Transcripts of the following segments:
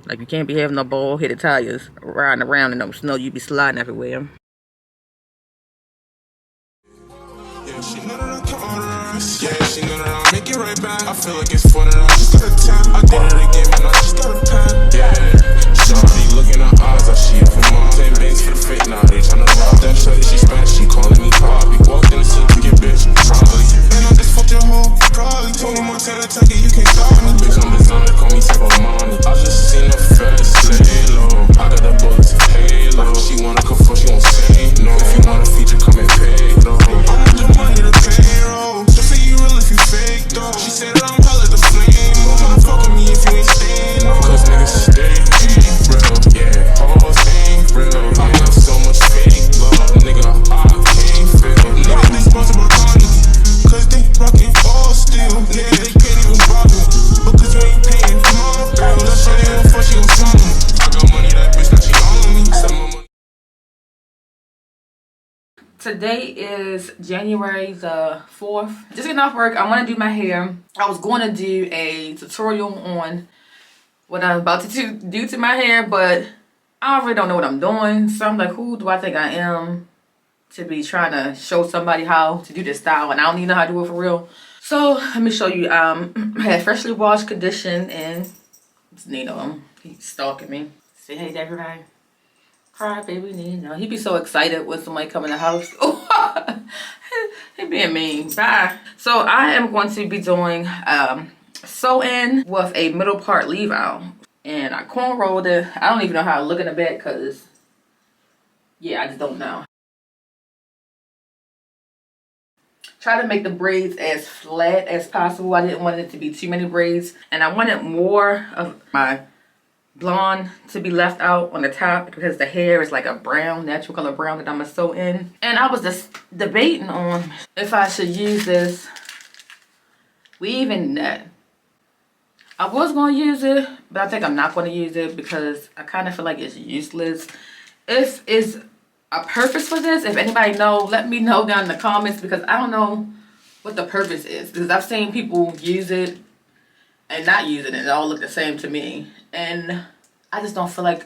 Like, you can't be having no bald-headed tires riding around in no snow. You be sliding everywhere. Yeah, she know that I count on her ass. Yeah, she know that I'll make it right back. I feel like it's fun and I just got a tap. I did it again, man, I just got a pen. Yeah, shawty look in her eyes like she up for mom. 10 bangs for the fit, now they tryna rob that shawty. She Spanish, she calling me Bobby. Walked in the city to get bitch, probably. And I just fucked your hoe, probably. Tony Montana, take it, you can't stop me. Bitch, I'm designer, call me Tech Money. I just seen her fast, lay low. I got that bullet to halo. She wanna come for, she won't say no. If you want a feature, come and pay, though. Money to payroll. Just say you real if you fake though. She said that I'm hella the flame. Don't wanna fuck with me if you ain't staying. Cause niggas stay ain't real. Yeah, hoes ain't real. I got so much fake love, nigga. I can't feel. Niggas they sponsored by Connie. Cause they rockin' all steel. Nigga they can't even bother. Because you ain't paying for my bill. That shit ain't for she gon' sell me. I got money, that bitch now she on me. Send my money. Today is January the 4th. Just getting off work. I want to do my hair. I was going to do a tutorial on what I'm about to do to my hair, but I really don't know what I'm doing. So I'm like, who do I think I am to be trying to show somebody how to do this style, and I don't even know how to do it for real. So let me show you. I had freshly washed, conditioned, and Nino, he's stalking me. Say hey to everybody. Cry baby Nino. He be so excited when somebody come in the house. He being mean. Bye. So I am going to be doing sew-in with a middle part leave out. And I cornrowed it. I don't even know how to look in the back because, yeah, I just don't know. Try to make the braids as flat as possible. I didn't want it to be too many braids. And I wanted more of my blonde to be left out on the top because the hair is like a brown, natural color brown that I'm gonna sew in. And I was just debating on if I should use this weaving net. I was gonna use it, but I think I'm not gonna use it because I kind of feel like it's useless. If it's a purpose for this, if anybody know, let me know down in the comments because I don't know what the purpose is. Because I've seen people use it and not use it and it all look the same to me. And I just don't feel like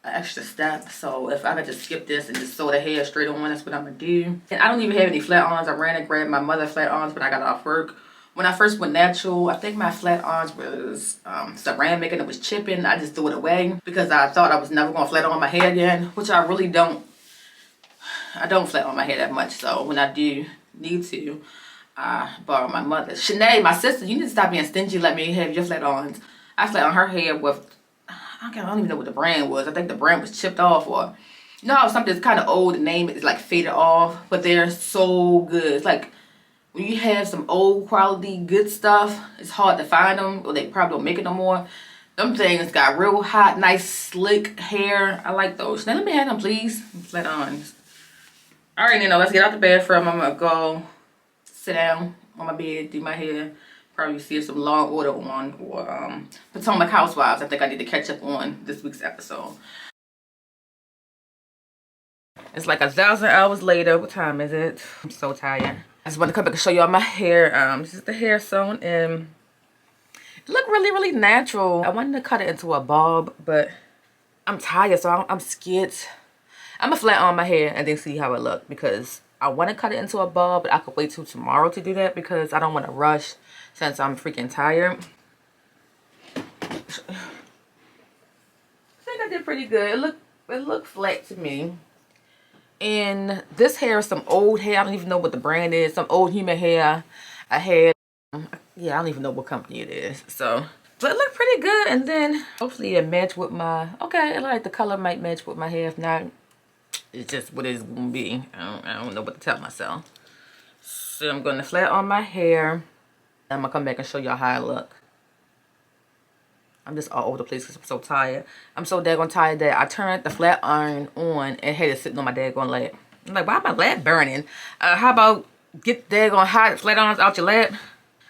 an extra step. So if I could just skip this and just sew the hair straight on, that's what I'm gonna do. And I don't even have any flat-ons. I ran and grabbed my mother flat-ons when I got off work. When I first went natural, I think my flat-ons was ceramic and it was chipping. I just threw it away because I thought I was never gonna flat on my hair again, which I really don't. I don't flat on my hair that much. So when I do need to, I borrow my mother's. Renee, my sister, you need to stop being stingy. Let me have your flat-ons. I flat on her hair with, I don't even know what the brand was. I think the brand was chipped off, or you know how something that's kind of old, the name is like faded off, but they're so good. It's like when you have some old quality good stuff, it's hard to find them, or they probably don't make it no more. Them things got real hot, nice, slick hair. I like those. Now let me have them, please. Flat-ons. All right, Nino, let's get out the bathroom. I'm gonna go sit down on my bed, do my hair. Probably see some Law & Order on, or Potomac Housewives. I think I need to catch up on this week's episode. It's like 1,000 hours later. What time is it? I'm so tired. I just want to come back and show y'all my hair. This is the hair sewn in. It looked really, really natural. I wanted to cut it into a bob, but I'm tired, so I'm scared. I'm gonna flat on my hair and then see how it look because I want to cut it into a bob, but I could wait till tomorrow to do that because I don't want to rush since I'm freaking tired. I think I did pretty good. It looked flat to me. And this hair is some old hair. I don't even know what the brand is. Some old human hair I had. Yeah, I don't even know what company it is. So, but it looked pretty good. And then hopefully it match with my, okay, like the color might match with my hair. If not, it's just what it's gonna be. I don't know what to tell myself. So I'm gonna flat on my hair. I'm gonna come back and show y'all how I look. I'm just all over the place because I'm so tired. I'm so daggone tired that I turned the flat iron on and had it sitting on my daggone lap. I'm like, why my lap burning? How about get daggone hot flat irons out your lap?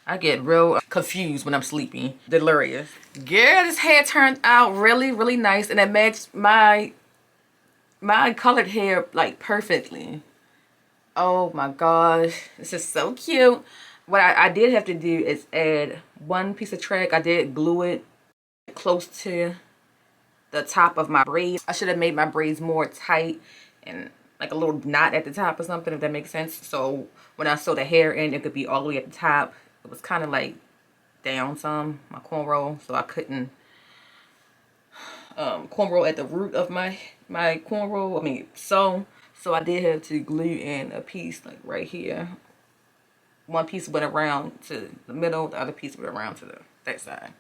I get real confused when I'm sleepy. Delirious. Girl, this hair turned out really, really nice. And it matched my colored hair like perfectly. Oh my gosh. This is so cute. What I did have to do is add one piece of track. I did glue it close to the top of my braids. I should have made my braids more tight and like a little knot at the top or something, if that makes sense. So when I sew the hair in, it could be all the way at the top. It was kind of like down some, my cornrow, so I couldn't cornrow at the root of my cornrow. I mean, so I did have to glue in a piece like right here. One piece went around to the middle, the other piece went around to that side.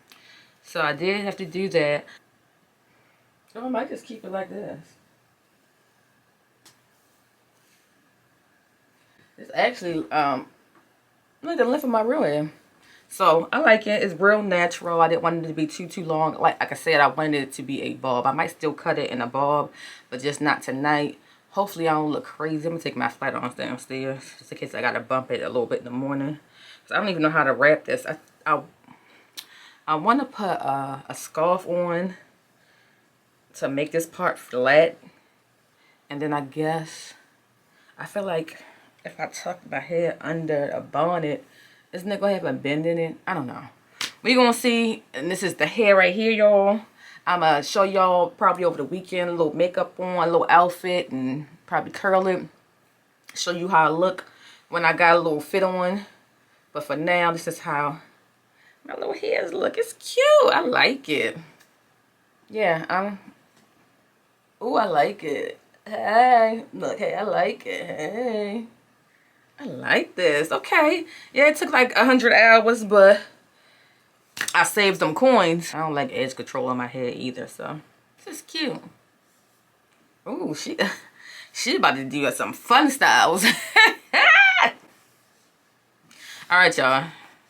So I did have to do that. So I might just keep it like this. It's actually like the length of my real hair. So I like it. It's real natural. I didn't want it to be too long. Like I said, I wanted it to be a bob. I might still cut it in a bob, but just not tonight. Hopefully I don't look crazy. I'm gonna take my flight on downstairs just in case I gotta bump it a little bit in the morning. So I don't even know how to wrap this. I want to put a scarf on to make this part flat, and then I guess I feel like if I tuck my hair under a bonnet, isn't it gonna have a bend in it? I don't know. We're gonna see. And this is the hair right here, y'all. I'm gonna show y'all probably over the weekend, a little makeup on, a little outfit, and probably curl it. Show you how I look when I got a little fit on. But for now, this is how my little hairs look. It's cute. I like it. Yeah, ooh, I like it. Hey, look, hey, I like it. Hey, I like this. Okay. Yeah, it took like 100 hours, but I saved some coins. I don't like edge control on my hair either, so this is cute. Ooh, she about to do some fun styles. All right, y'all.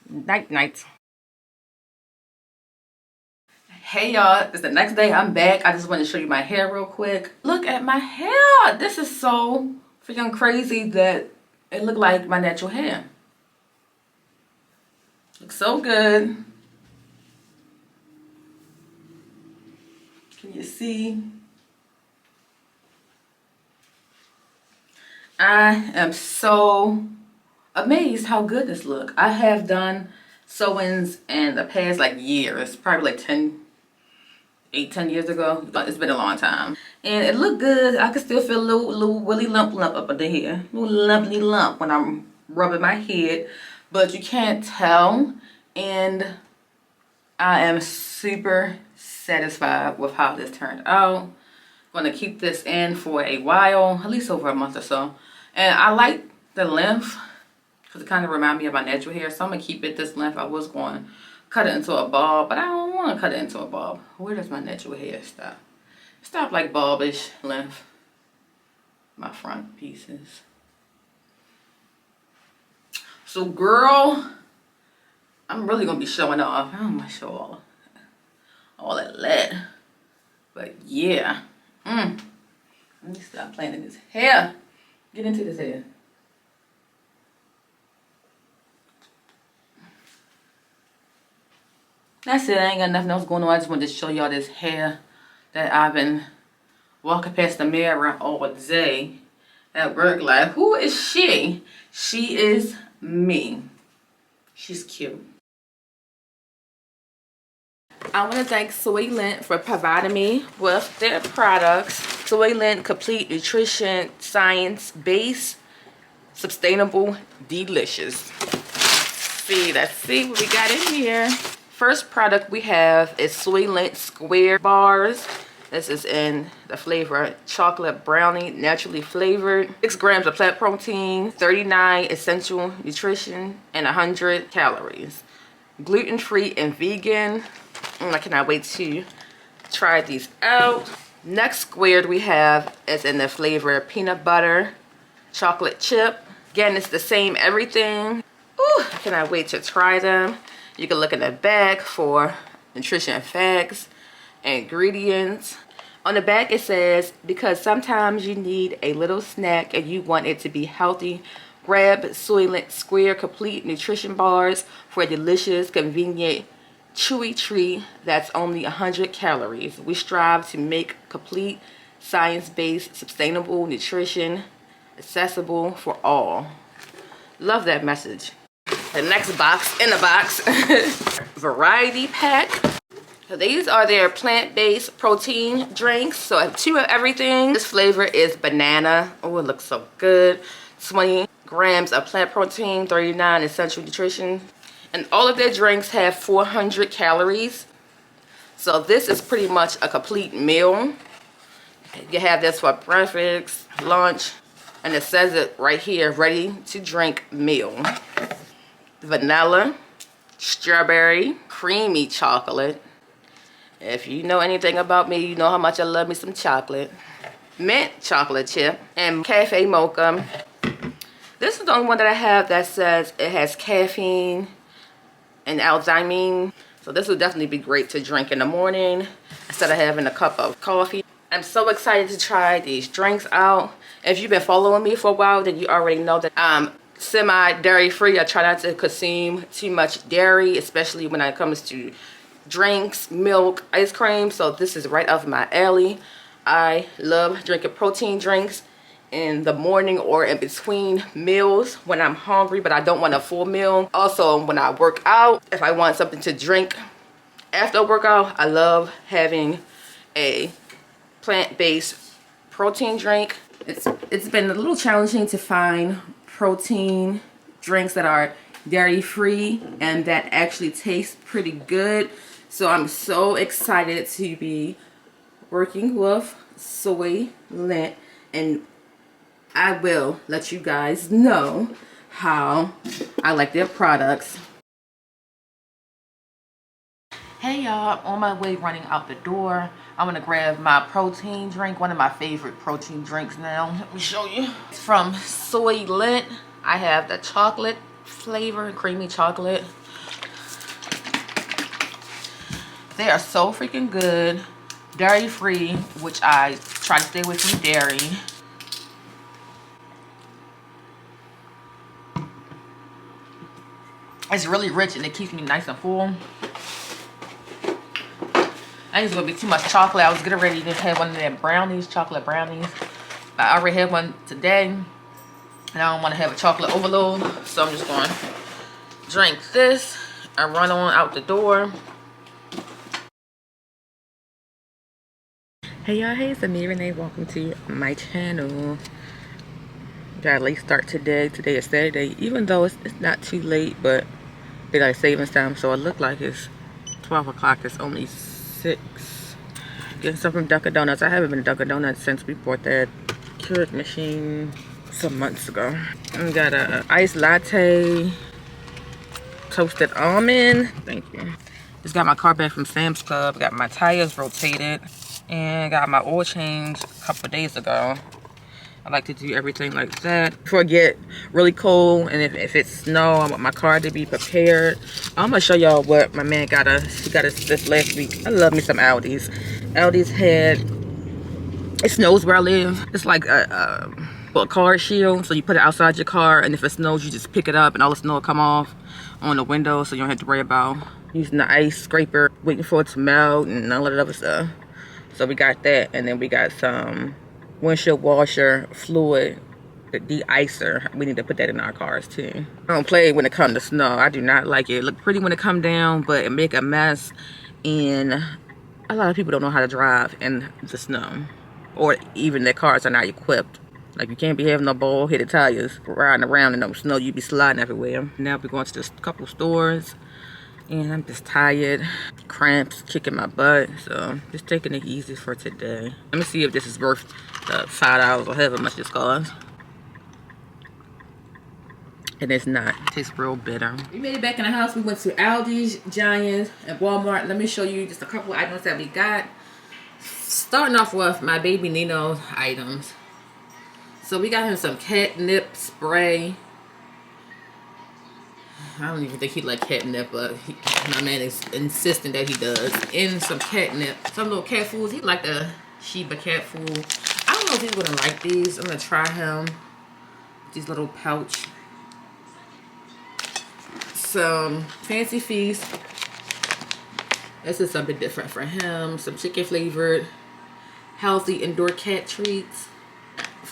Night. Hey, y'all. It's the next day. I'm back. I just want to show you my hair real quick. Look at my hair. This is so freaking crazy that it looked like my natural hair. Looks so good. Can you see? I am so amazed how good this look. I have done sew-ins in the past like years, probably like 8-10 years ago. It's been a long time, and it looked good. I can still feel a little willy lump up under here, a little lumpy lump when I'm rubbing my head, but you can't tell. And I am super satisfied with how this turned out. Going to keep this in for a while, at least over a month or so. And I like the length because it kind of reminds me of my natural hair, so I'm going to keep it this length. I was going to cut it into a bob, but I don't want to cut it into a bob. Where does my natural hair stop? Stop like bobish length. My front pieces. So girl, I'm really going to be showing off. I don't want to show all that lead. But yeah. Let me stop playing in this hair. Get into this hair. That's it. I ain't got nothing else going on. I just wanted to show y'all this hair that I've been walking past the mirror all day at work. Like, who is she? She is me. She's cute. I want to thank Soylent for providing me with their products. Soylent Complete Nutrition Science Base Sustainable Delicious. Let's see what we got in here. First product we have is Soylent Square Bars. This is in the flavor chocolate brownie, naturally flavored. 6 grams of plant protein, 39 essential nutrition, and 100 calories. Gluten-free and vegan. I cannot wait to try these out. Next squared we have is in the flavor peanut butter chocolate chip. Again, it's the same everything. Ooh, I cannot wait to try them. You can look in the back for nutrition facts and ingredients. On the back it says, because sometimes you need a little snack and you want it to be healthy, grab Soylent Square Complete Nutrition Bars for a delicious, convenient, chewy treat that's only 100 calories. We strive to make complete, science-based, sustainable nutrition accessible for all. Love that message. The next box in the box, variety pack. So these are their plant-based protein drinks. So I have 2 of everything. This flavor is banana. Oh, it looks so good. 20 grams of plant protein, 39 essential nutrition. And all of their drinks have 400 calories. So this is pretty much a complete meal. You have this for breakfast, lunch, and it says it right here, ready to drink meal. Vanilla, strawberry, creamy chocolate. If you know anything about me, you know how much I love me some chocolate. Mint chocolate chip and cafe mocha. This is the only one that I have that says it has caffeine and Alzheimer's. So this would definitely be great to drink in the morning instead of having a cup of coffee. I'm so excited to try these drinks out. If you've been following me for a while, then you already know that I'm semi-dairy free. I try not to consume too much dairy, especially when it comes to drinks, milk, ice cream. So this is right up my alley. I love drinking protein drinks in the morning or in between meals when I'm hungry but I don't want a full meal. Also when I work out, if I want something to drink after a workout, I love having a plant-based protein drink. It's been a little challenging to find protein drinks that are dairy free and that actually taste pretty good. So I'm so excited to be working with Soylent, and I will let you guys know how I like their products. Hey y'all, I'm on my way running out the door. I'm gonna grab my protein drink, one of my favorite protein drinks now. Let me show you. It's from Soylent. I have the chocolate flavor, creamy chocolate. They are so freaking good. Dairy free, which I try to stay away from dairy. It's really rich and it keeps me nice and full. I think it's gonna be too much chocolate. I was getting ready to have one of them brownies, chocolate brownies. I already had one today, and I don't want to have a chocolate overload, so I'm just going to drink this and run on out the door. Hey y'all, hey, it's Amia Renee. Welcome to my channel. Got a late start today. Today is Saturday, even though it's not too late, but daylight savings time, so it looked like it's 12 o'clock. It's only 6. Getting some from Dunkin' Donuts. I haven't been to Dunkin' Donuts since we bought that Keurig machine some months ago. I got a iced latte, toasted almond. Thank you. Just got my car back from Sam's Club. Got my tires rotated and got my oil change a couple of days ago. I like to do everything like that before it get really cold, and if it's snow, I want my car to be prepared. I'm gonna show y'all what my man got us. He got us this last week. I love me some Aldi's. Aldi's had, it snows where I live. It's like a car shield, so you put it outside your car, and if it snows, you just pick it up, and all the snow will come off on the window, so you don't have to worry about using the ice scraper, waiting for it to melt, and all of that other stuff. So we got that, and then we got some windshield washer fluid, the de-icer. We need to put that in our cars too. I don't play when it comes to snow. I do not like it. It look pretty when it come down, but it make a mess, and a lot of people don't know how to drive in the snow, or even their cars are not equipped. Like, you can't be having no bald-headed tires riding around in the snow. You be sliding everywhere. Now we're going to just a couple stores, and I'm just tired, cramps kicking my butt, so just taking it easy for today. Let me see if this is worth the $5 or however much this costs. And it's not. It tastes real bitter. We made it back in the house. We went to Aldi's, Giants, and Walmart. Let me show you just a couple of items that we got. Starting off with my baby Nino's items. So we got him some catnip spray. I don't even think he like catnip, but my man is insisting that he does. And some catnip. Some little cat foods. He like the Shiba cat food. I don't know if he's gonna like these. I'm gonna try him. These little pouch. Some Fancy Feast. This is something different for him. Some chicken flavored, healthy indoor cat treats.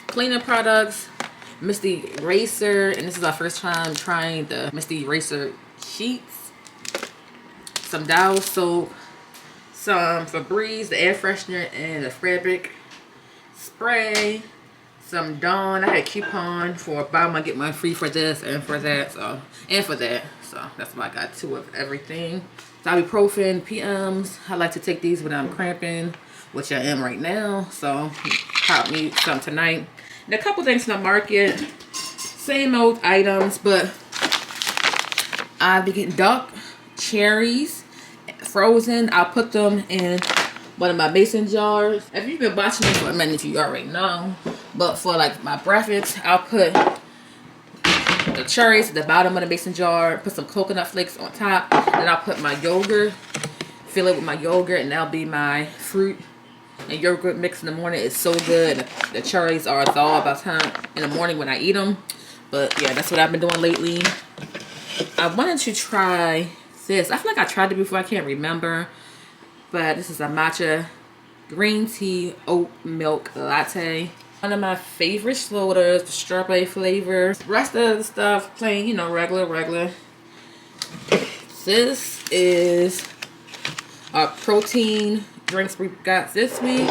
Cleaning products. Misty Eraser, and this is our first time trying the Misty Eraser sheets. Some Dow soap, some Febreze, the air freshener, and the fabric spray. Some Dawn. I had a coupon for buy one get one free for this and for that. So that's why I got 2 of everything. Ibuprofen, PMs. I like to take these when I'm cramping, which I am right now. So pop me some tonight. And a couple things from the market. Same old items, but I'll be getting dark cherries, frozen. I'll put them in one of my mason jars. If you've been watching me for a minute, you already know. But for like my breakfast, I'll put the cherries at the bottom of the mason jar, put some coconut flakes on top, then I'll put my yogurt, fill it with my yogurt, and that'll be my fruit and yogurt mix in the morning. It's so good. The cherries are thawed by the time in the morning when I eat them. But yeah, that's what I've been doing lately. I wanted to try this. I feel like I tried it before. I can't remember. But this is a matcha green tea oat milk latte. One of my favorite sodas, the strawberry flavor. The rest of the stuff, plain, you know, regular. This is our protein drinks we got this week.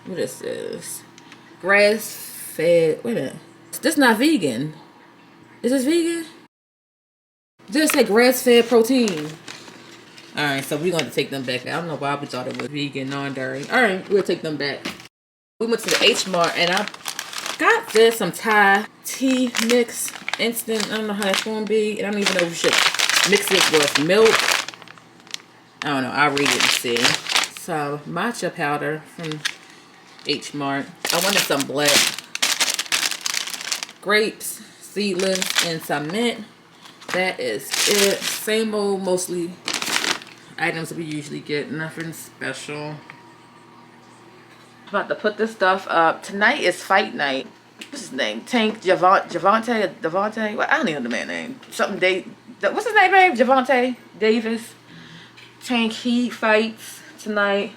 What is this? Grass-fed. Wait a minute. This is not vegan. Is this vegan? This say grass-fed protein. Alright, so we're going to take them back. I don't know why we thought it was vegan, non-dairy. Alright, we'll take them back. We went to the H Mart and I got this, some Thai tea mix instant. I don't know how that's going to be. And I don't even know if we should mix it with milk. I don't know. I'll read it and see. So, matcha powder from H Mart. I wanted some black grapes, seedlings, and some mint. That is it. Same old, mostly items that we usually get. Nothing special. About to put this stuff up. Tonight is fight night. What's his name? Tank Devontae? Well, I don't even know the man's name. Something what's his name, babe? Javante Davis. Tank, he fights tonight.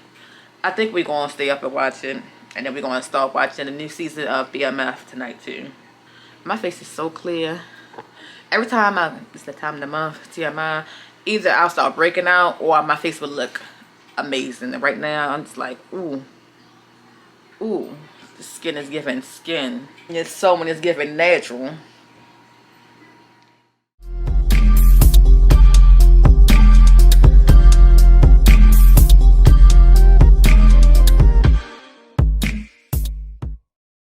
I think we're gonna stay up and watch it. And then we're gonna start watching the new season of BMF tonight too. My face is so clear. Every time it's the time of the month, TMI, either I'll start breaking out or my face will look amazing. And right now, I'm just like, ooh, the skin is giving skin. It's so when it's giving natural.